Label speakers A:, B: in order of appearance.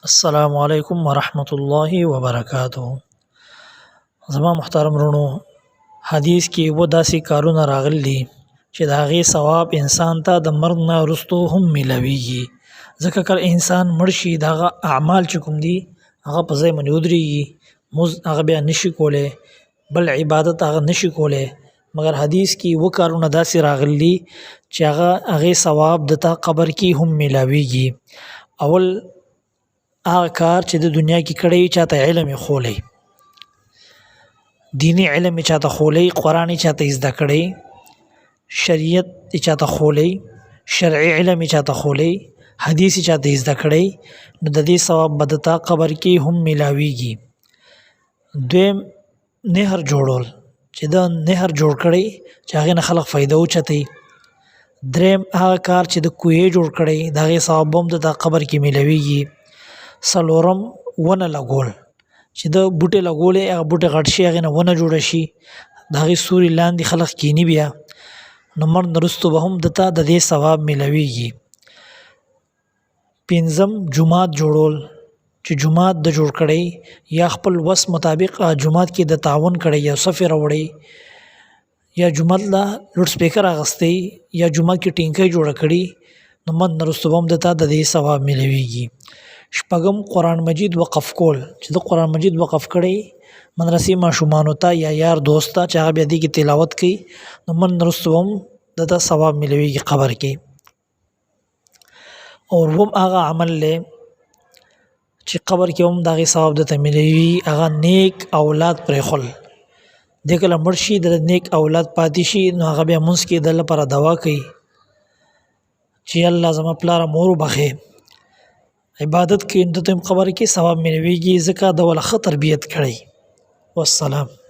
A: السلام علیکم ورحمۃ اللہ وبرکاتہ. زما محترم رونو، حدیث کې و داسې کارونه راغلي دي چې د هغې ثواب انسان ته د مرګ نه وروستو هم میلاویږي. ځکه کله انسان مړ شي د هغه اعمال چې کوم دي هغه په ځای باندې ودرېږي، مونځ هغه بیا نشي کولی، بل عبادت هغه نشي کولی. مګر حدیث کې و کارونه داسې راغلي دي چې هغې ثواب د تا قبر کې هم میلاویږي. اول هغه کار چې د دنیا کې کړی چاته علم یې خولی، دینی علم یې چاته خولی، قرآن یې چاته زده کړی، شریعت یې چاته خولی، شرعي علم یې چاته خولی، حدیث یې چاته زده کړی، نو د دې ثواب به د تا قبر کې هم میلاویږي. دویم نهر جوړول، چې د نهر جوړ کړی چې هغې نه خلک فایده وچتی. دریم هغه کار چې د کوهی جوړ کړی د هغې ثواب هم د تا قبر کې میلاویږي. څلورم ونه لګول، چې د بوټي لګولې هغه بوټي غټ شي، هغې نه ونه جوړه شي، د هغې سوري لاندې خلک کیني، بیا نو مرګ نه وروستو به هم د تا د دې ثواب میلاویږي. پنځم جومات جوړول، چې جومات د جوړ کړی یا خپل وس مطابق جومات کې د تعاون کړی، یا صفې راوړی، یا جومات له لوډ سپیکر اخیستی، یا جومات کې ټینکۍ جوړه کړي، نو مرګ نه وروستو به هم د تا د دې ثواب میلاویږي. شپږم قرآن مجید وقف کول، چې د قرآن مجید وقف کړی مدرسې ماشومانو ته یا یار دوست ته چې هغه بیا دې کې تلاوت کوي، نو مرګ نه وروستو هم د تا ثواب میلاویږي قبر کې. او اووم هغه عمل دی چې قبر کې هم د هغې ثواب درته میلاوي، هغه نیک اولاد پرېښول. دی کله مړ شي د نیک اولاد پاتې شي، نو هغه بیا مونځ کې د لپاره دعا کوي چې الله زما پلاره مور وبخې، عبادت کې د ته قبر کې ثواب میلاویږي، ځکه د ولا ښه تربیت کړی. والسلام.